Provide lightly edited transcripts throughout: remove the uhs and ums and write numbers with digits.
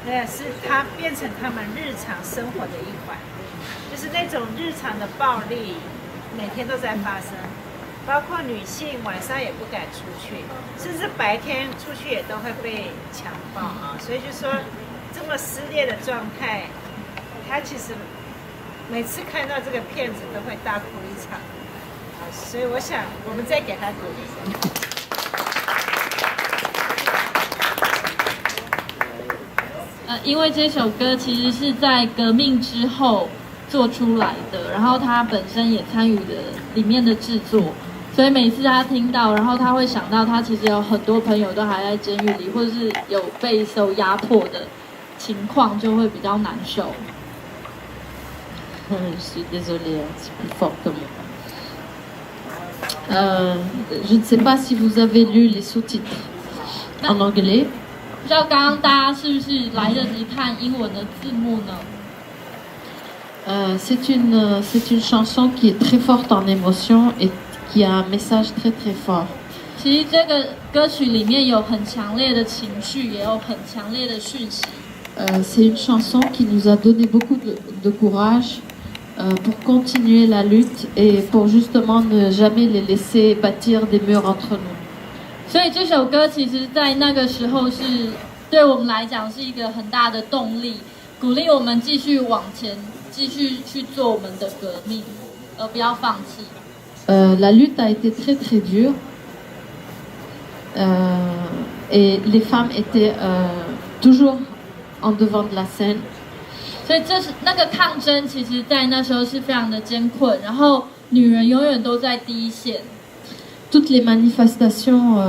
对，是它变成他们日常生活的一环，就是那种日常的暴力，每天都在发生，包括女性晚上也不敢出去，甚至白天出去也都会被强暴啊。所以就说这么撕裂的状态，他其实每次看到这个片子都会大哭一场啊。所以我想，我们再给他鼓励。因为这首歌其实是在革命之后做出来的，然后他本身也参与了里面的制作，所以每次他听到，然后他会想到他其实有很多朋友都还在监狱里，或者是有被受压迫的情况，就会比较难受。Je suis désolée, c'est plus fort que moi. Je ne sais pas si vous avez lu les sous-titres en anglais. 不知道刚刚大家是不是来得及看英文的字幕呢？C'est une chanson qui est très forte en émotion et qui a un message très très fort. 其实这个歌曲里面有很强烈的情绪，也有很强烈的讯息。C'est une chanson qui nous a donné beaucoup de courage pour continuer la lutte et pour justement ne jamais les laisser bâtir des murs entre nous. 所以这首歌其实在那个时候是对我们来讲是一个很大的动力，鼓励我们继续往前，继续去做我们的革命，而不要放弃。La lutte a été très très dure et les femmes étaient toujours en devant de la scène. 所以这是那个抗争，其实在那时候是非常的艰困，然后女人永远都在第一线。Toutes les manifestations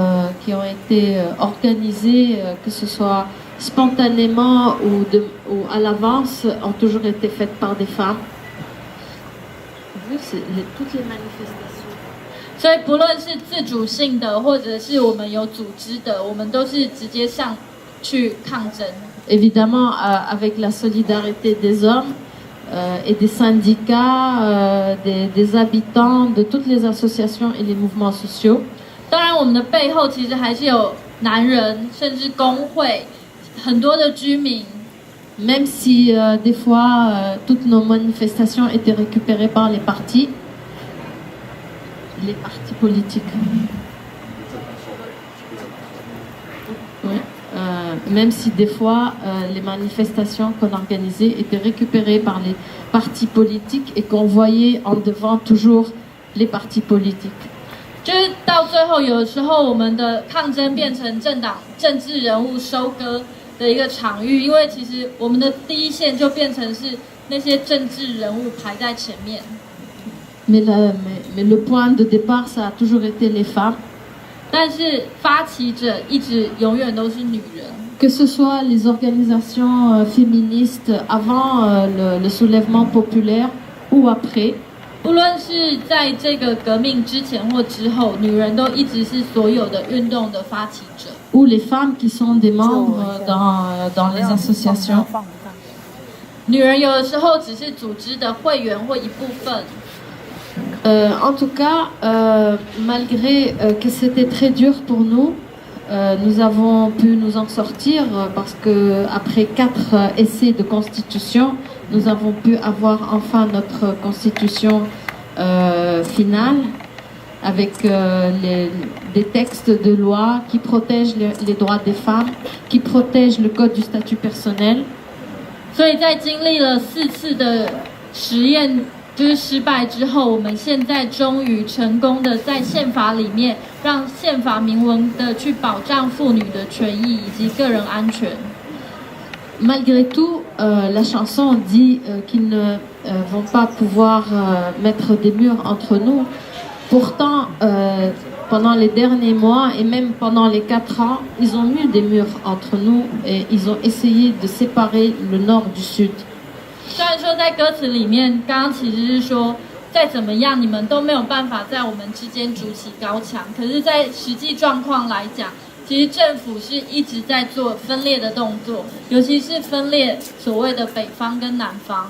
qui ont été organisées, que ce soit spontanément ou à l'avance, ont toujours été faites par des femmes. Oui, toutes les manifestations. 所以不论是自主性的，或者是我们有组织的，我们都是直接上去抗争。Évidemment, avec la solidarité des hommes. Et des syndicats, des habitants, de toutes les associations et les mouvements sociaux. 当然，我们的背后其实还是有男人，甚至工会，很多的居民。Même si des fois toutes nos manifestations étaient récupérées par les partis politiques. Oui. Même si des fois les manifestations qu'on organisait étaient récupérées par les partis politiques et qu'on voyait en devant toujours les partis politiques. 就是到最后，有时候我们的抗争变成政党、政治人物收割的一个场域，因为其实我们的第一线就变成是那些政治人物排在前面。Mais le point de départ, ça a toujours été les femmes. 但是发起者一直永远都是女人。Que ce soit les organisations féministes avant le soulèvement populaire ou après. 不论是在这个革命之前或之后，女人都一直是所有的运动的发起者。Ou les femmes qui sont des membres dans les associations. 女人有的时候只是组织的会员或一部分。En tout cas, malgré que c'était très dur pour nous, nous avons pu nous en sortir parce que après 4 essais de constitution, nous avons pu avoir enfin notre constitution finale avec des textes de loi qui protègent les droits des femmes, qui protègent le code du statut personnel. 所以在经历了4次的实验就是失败之后，我们现在终于成功的在宪法里面让宪法明文的去保障妇女的权益以及个人安全。Malgré tout, la chanson dit qu'ils ne vont pas pouvoir mettre des murs entre nous. Pourtant, pendant les derniers mois et même pendant les 4 ans, ils ont mis des murs entre nous et ils ont essayé de séparer le nord du sud. 虽然说在歌词里面，刚刚其实是说再怎么样，你们都没有办法在我们之间筑起高墙。可是，在实际状况来讲，其实政府是一直在做分裂的动作，尤其是分裂所谓的北方跟南方。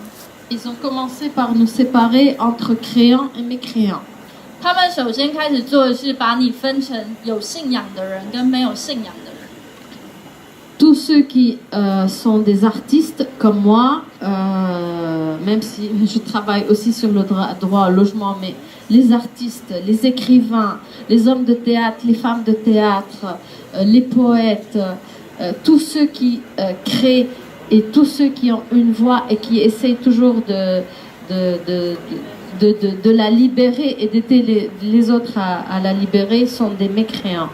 Ils ont commencé par nous séparer entre créants et mécréants. 他们首先开始做的是把你分成有信仰的人跟没有信仰的人。tous ceux qui sont des artistes comme moi, même si je travaille aussi sur le droit au logement, mais les artistes, les écrivains, les hommes de théâtre, les femmes de théâtre, les poètes, tous ceux qui créent et tous ceux qui ont une voix et qui essayent toujours de la libérer et d'aider les autres à la libérer sont des mécréants.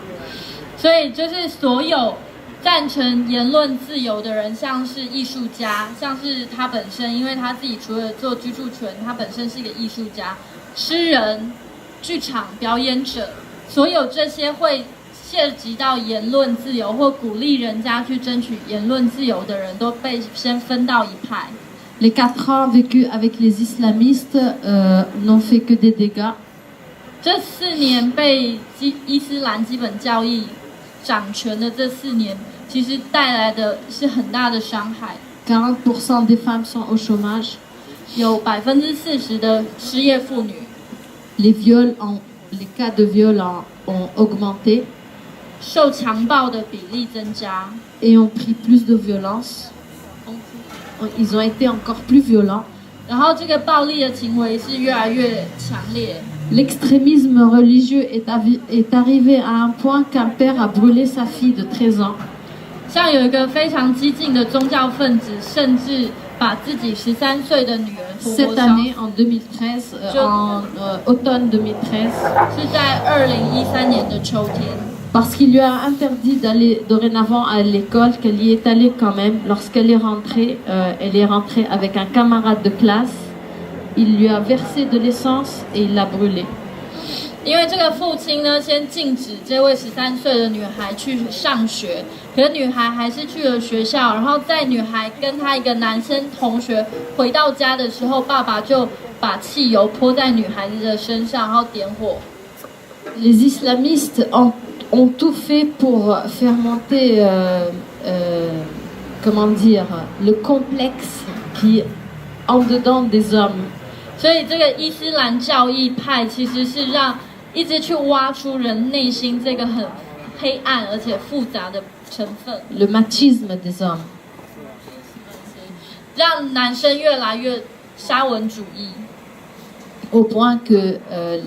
所以就是所有赞成言论自由的人，像是艺术家，像是他本身，因为他自己除了做居住权，他本身是一个艺术家、诗人、剧场表演者，所有这些会涉及到言论自由或鼓励人家去争取言论自由的人，都被先分到一派。Les 4 ans vécus avec les islamistes n'ont fait que des dégâts. 这4年被伊斯兰基本教义掌权的这4年，其实带来的是很大的伤害。40% des femmes sont au chômage. 有40%的失业妇女。Les cas de viol ont augmenté. 受强暴的比例增加。Et ont pris plus de violence. Ils ont été encore plus violents. 然后这个暴力的行为是越来越强烈。L'extrémisme religieux est arrivé à un point qu'un père a brûlé sa fille de 13 ans. 像有一个非常激进的宗教分子，甚至把自己13岁的女儿活活烧。Cette année, en 2013, en automne 2013, 是在2013年的秋天。Parce qu'il lui a interdit d'aller dorénavant à l'école, qu'elle y est allée quand même. Lorsqu'elle est rentrée avec un camarade de classe. Il lui a versé de l'essence et il l'a brûlée. 因为这个父亲呢，先禁止这位13岁的女孩去上学，可是女孩还是去了学校。然后在女孩跟她一个男生同学回到家的时候，爸爸就把汽油泼在女孩子的身上，然后点火。Les islamistes ont tout fait pour faire monter, comment dire, le complexe qui en dedans des hommes. 所以这个伊斯兰教义派其实是让一直去挖出人内心这个很黑暗而且复杂的成分。Le machisme des hommes. 让男生越来越沙文主义。Au point que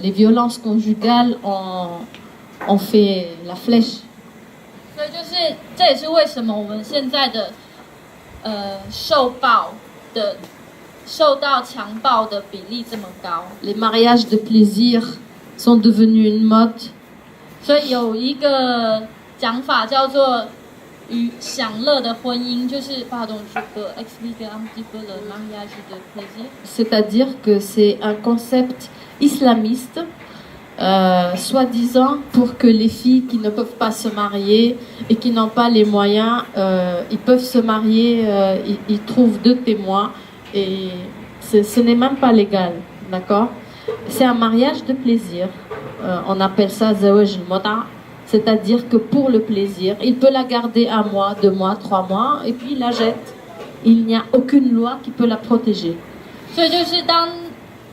les violences conjugales ont fait la flèche. 所以这也是为什么我们现在的受到强暴的比例这么高。Les mariages de plaisir sont devenus une mode. 所以有一个讲法叫做享乐的婚姻，就是 pardon, je peux expliquer un petit peu le mariage de plaisir. C'est-à-dire que c'est un concept islamiste, soi-disant pour que les filles qui ne peuvent pas se marier et qui n'ont pas les moyens, ils peuvent se marier, ils trouvent 2 témoins. Et ce n'est même pas légal, d'accord? C'est un mariage de plaisir. On appelle ça zawaj al-mut'a, c'est-à-dire que pour le plaisir, il peut la garder 1 mois, 2 mois, 3 mois, et puis il la jette. Il n'y a aucune loi qui peut la protéger. 所以就是当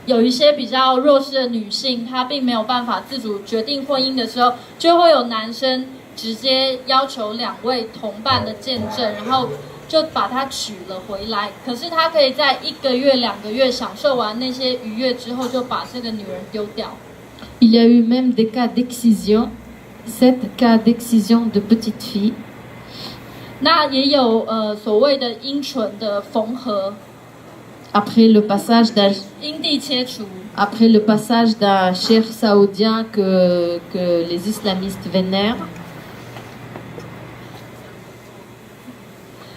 有一些比较弱势的女性，她并没有办法自主决定婚姻的时候，就会有男生直接要求2位同伴的见证，然后就把她娶了回来。可是她可以在1个月、2个月享受完那些愉悦之后，就把这个女人丢掉。Il y a eu même des cas d'excision, 7 cas d'excision de petites filles. 那也有所谓的阴唇的缝合。Après le passage d'un cheikh saoudien que les islamistes vénèrent.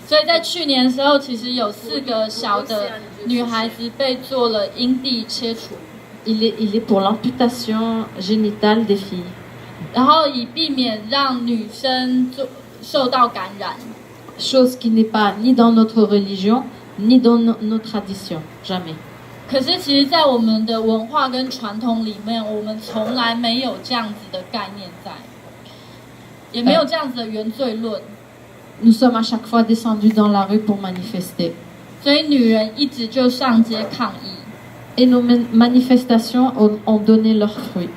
所以在去年的时候，其实有4个小的女孩子被做了阴蒂切除。Il est pour l'amputation génitale des filles. 然后以避免让女生受到感染。Chose qui n'est pas ni dans notre religion, ni dans nos traditions, jamais. 可是其实在我们的文化跟传统里面，我们从来没有这样子的概念在，也没有这样子的原罪论。Nous sommes à chaque fois descendus dans la rue pour manifester. 所以女人一直就上街抗议。Et nos manifestations ont donné leurs fruits.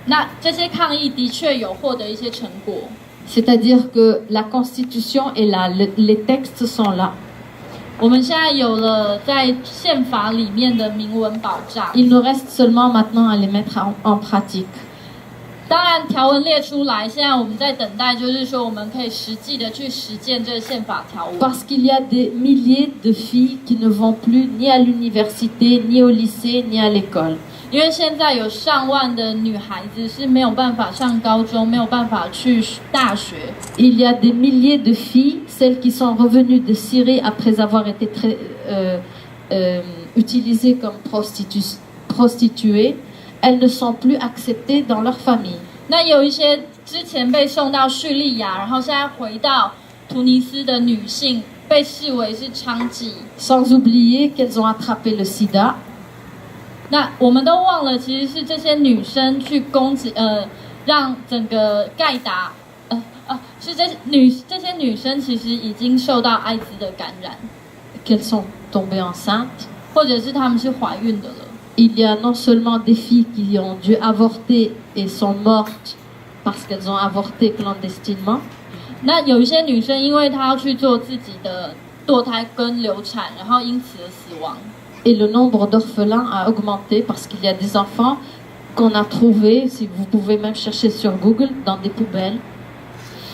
那这些抗议的确有获得一些成果。C'est-à-dire que la Constitution est là, les textes sont là. 我们现在有了在宪法里面的明文保障。 Il nous reste seulement maintenant à les mettre en pratique. 当然，条文列出来，现在我们在等待，就是说我们可以实际的去实践这个宪法条文。 Parce qu'il y a des milliers de filles qui ne vont plus ni à l'université, ni au lycée, ni à l'école. 因为现在有上万的女孩子是没有办法上高中，没有办法去大学。 Il y a des milliers de filles, celles qui sont revenues de Syrie après avoir été utilisées comme prostituées, elles ne sont plus acceptées dans leur famille. 那有一些之前被送到叙利亚，然后现在回到突尼斯的女性，被视为是娼妓。 Sans oublier qu'elles ont attrapé le sida. 那我们都忘了，其实是这些女生去攻击，让整个盖达，是这些女生其实已经受到艾滋的感染， Qu'elles sont tombées enceintes. 或者是她们是怀孕的了。 Il y a non seulement des filles qui ont dû avorter et sont mortes parce qu'elles ont avorté clandestinement. 那有一些女生，因为她要去做自己的堕胎跟流产，然后因此而死亡。 Et le nombre d'orphelins a augmenté parce qu'il y a des enfants qu'on a trouvés, si vous pouvez même chercher sur Google, dans des poubelles.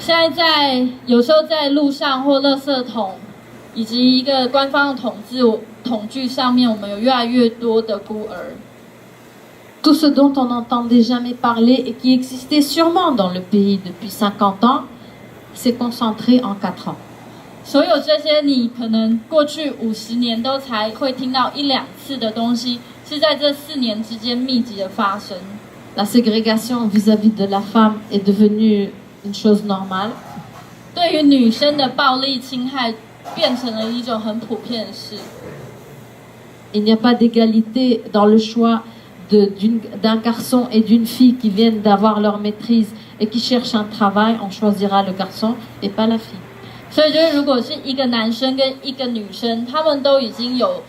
现在有时候在路上或垃圾桶，以及一个官方的统计上面，我们有越来越多的孤儿。 Tout ce dont on n'entendait jamais parler et qui existait sûrement dans le pays depuis 50 ans, s'est concentré en 4 ans. 所有这些你可能过去50年都才会听到1、2次的东西，是在这4年之间密集的发生。 La ségrégation vis-à-vis de la femme est devenue une chose normale. 对于女生的暴力侵害变成了一种很普遍的事。 Il n'y a pas d'égalité dans le choix d'un garçon et d'une fille qui viennent d'avoir leur maîtrise et qui cherchent un travail. On choisira le garçon et pas la fille. 所以就是如果是一个男生跟一个女生，他们都已经有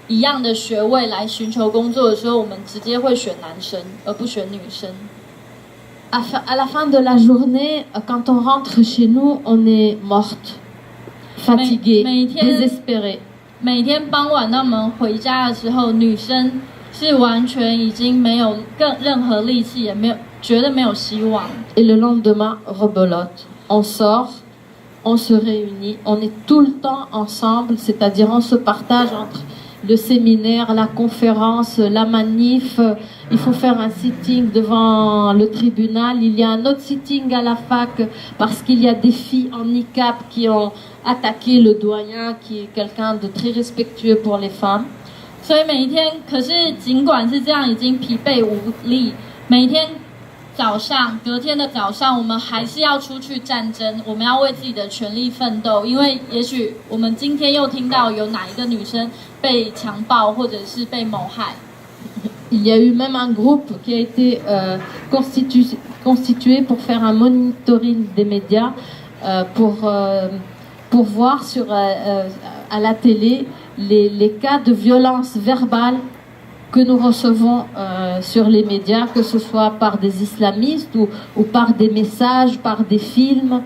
一样的学位来寻求工作的时候，我们直接会选男生而不选女生。 À la fin de la journée, quand on rentre chez nous, on est morte, fatiguée, désespérée. 每天傍晚当我们回家的时候，女生是完全已经没有任何力气，也没有觉得没有希望。 Et le lendemain, rebelote. On sort, on se réunit, on est tout le temps ensemble, c'est-à-dire on se partage entre le séminaire, la conférence, la manif. Il faut faire un sitting devant le tribunal. Il y a un autre sitting à la fac parce qu'il y a des filles en niqab qui ont attaqué le doyen, qui est quelqu'un de très respectueux pour les femmes. 所以每一天，可是尽管是这样，已经疲惫无力，每天隔天的早上，我们还是要出去战争，我们要为自己的权利奋斗，因为也许我们今天又听到有哪一个女生被强暴或者是被谋害。 Il y a eu même un groupe qui a été constitué pour faire un monitoring des médias, pour voir à la télé les cas de violence verbale que nous recevons sur les médias, que ce soit par des islamistes ou par des messages, par des films.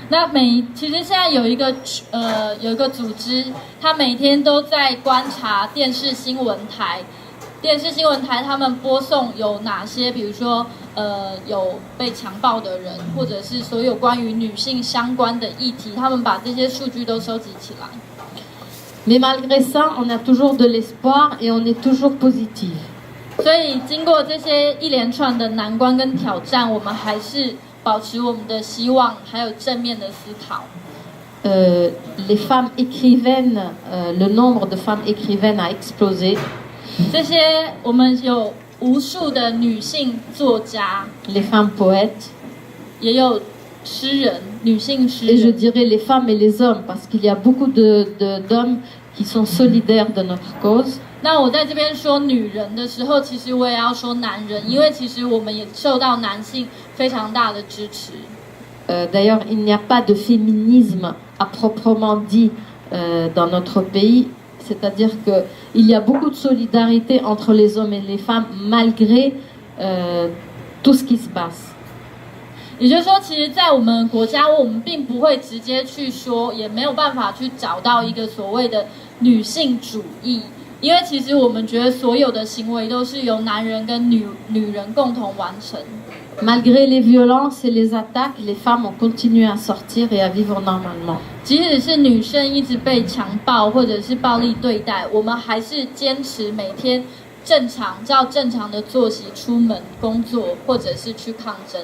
那其实现在有一个组织，它每天都在观察电视新闻台。 电视新闻台他们播送有哪些，比如说有被强暴的人，或者是所有关于女性相关的议题，他们把这些数据都收集起来。 Mais malgré ça, on a toujours de l'espoir et on est toujours positif. 所以经过这些一连串的难关跟挑战，我们还是保持我们的希望，还有正面的思考。 Les femmes écrivaines, le nombre de femmes écrivaines a explosé. 这些我们有无数的女性作家 Les femmes poètes. 也有诗人，女性诗 Et je 人。 dirais les femmes et les hommes, parce qu'il y a beaucoup d'hommes qui sont solidaires de notre cause. 那我在这边说女人的时候，其实我也要说男人，因为其实我们也受到男性非常大的支持。 D'ailleurs, il n'y a pas de féminisme à proprement dit dans notre pays. C'est-à-dire qu'il y a beaucoup de solidarité entre les hommes et les femmes malgré tout ce qui se passe. 也就是说，其实，在我们国家，我们并不会直接去说，也没有办法去找到一个所谓的女性主义，因为其实我们觉得所有的行为都是由男人跟女人共同完成。Malgré les violences et les attaques, les femmes ont continué à sortir et à vivre normalement. 即使是女生一直被强暴或者是暴力对待，我们还是坚持每天照正常的作息出门工作，或者是去抗争。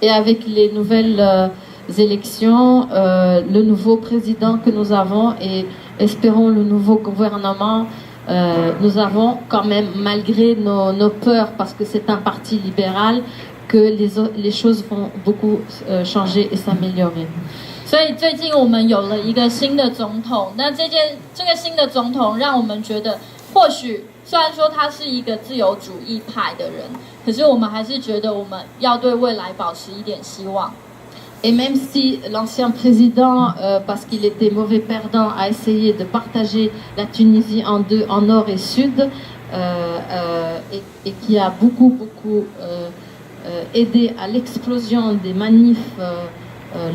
Et avec les nouvelles élections, le nouveau président que nous avons et espérons le nouveau gouvernement, nous avons quand même, malgré nos peurs, parce que c'est un parti libéral, que les choses vont beaucoup changer et s'améliorer. 所以最近我们有了一个新的总统，那这个新的总统让我们觉得，或许虽然说他是一个自由主义派的人，可是我们还是觉得我们要对未来保持一点希望。Et même si l'ancien président, parce qu'il était mauvais perdant, a essayé de partager la Tunisie en deux, en nord et sud, et qui a beaucoup aidé à l'explosion des manifs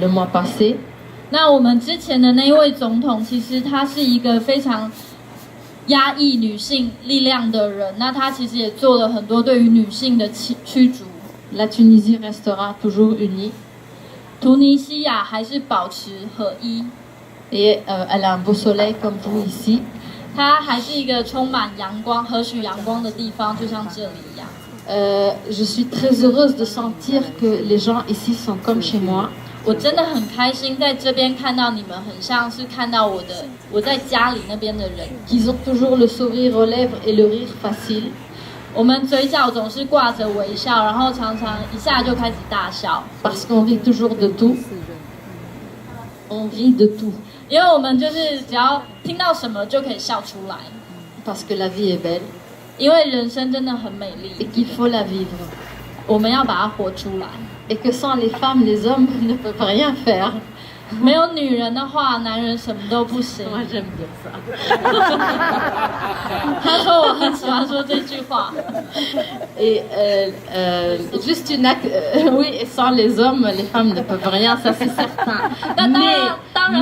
le mois passé. 那我们之前的那一位总统，其实他是一个非常压抑女性力量的人，那他其实也做了很多对于女性的驱逐。La Tunisie restera toujours unie. 突尼西亚还是保持合一。Et elle a un beau soleil comme vous ici. 它还是一个充满阳光、和煦阳光的地方，就像这里一样。Je suis très heureuse de sentir que les gens ici sont comme chez moi. 我真的很开心在这边看到你们，很像是看到我在家里那边的人。Qu'ils ont toujours le sourire aux lèvres et le rire facile. 我们嘴角总是挂着微笑，然后常常一下就开始大笑。Parce qu'on rit toujours de tout. On rit de tout. 因为我们就是只要听到什么就可以笑出来。Parce que la vie est belle. 因为人生真的很美丽。Et qu'il faut la vivre. 我们要把它活出来。Et que sans les femmes, les hommes ne peuvent rien faire. 没有女人的话，男人什么都不行。Moi, j'aime bien ça. 他说我很喜欢说这句话。Et juste oui, et sans les hommes, les femmes ne peuvent rien, ça c'est certain.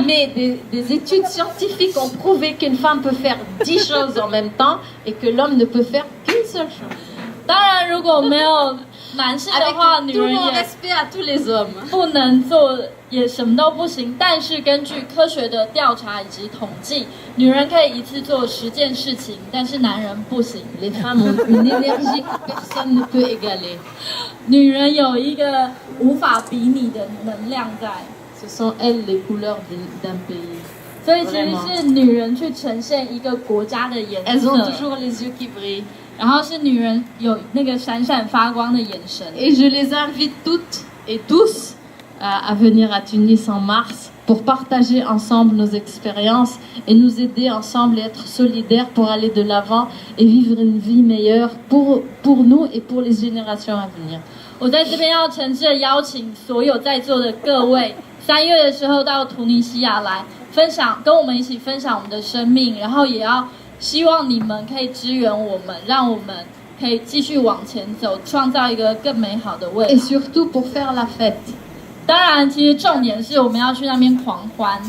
Mais des études scientifiques ont prouvé qu'une femme peut faire 10 choses en même temps et que l'homme ne peut faire qu'une seule chose. 当然，如果没有男性的话， Avec 女 tout 人 mon 也 respect à tous les hommes. 不能做，也什么都不行。但是根据科学的调查以及统计，女人可以一次做10件事情，但是男人不行。Les femmes ont une énergie que personne ne peut égaler. 女人有一个无法比拟的能量在。Ce sont elles les couleurs d'un pays. 所以其实是女人去呈现一个国家的颜 Elles ont 色， toujours les yeux qui brillent. 然后是女人有那个闪闪发光的眼神。 Et je les invite toutes et tous à venir à Tunis en mars pour partager ensemble nos expériences et nous aider ensemble et être solidaires pour aller de l'avant et vivre une vie meilleure pour nous et pour les générations à venir. 我在这边要诚挚的邀请所有在座的各位，3月的时候到突尼西亚来分享，跟我们一起分享我们的生命，然后也要希望你们可以支援我们，让我们可以继续往前走，创造一个更美好的未来。 Et surtout pour faire la fête. 当然，其实重点是我们要去那边狂欢。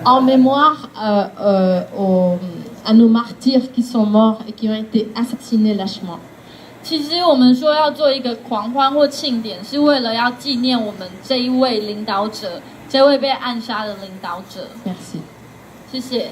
En mémoire à nos martyrs qui sont morts et qui ont été assassinés lâchement. 其实我们说要做一个狂欢或庆典，是为了要纪念我们这一位领导者，这位被暗杀的领导者。Merci. 谢谢。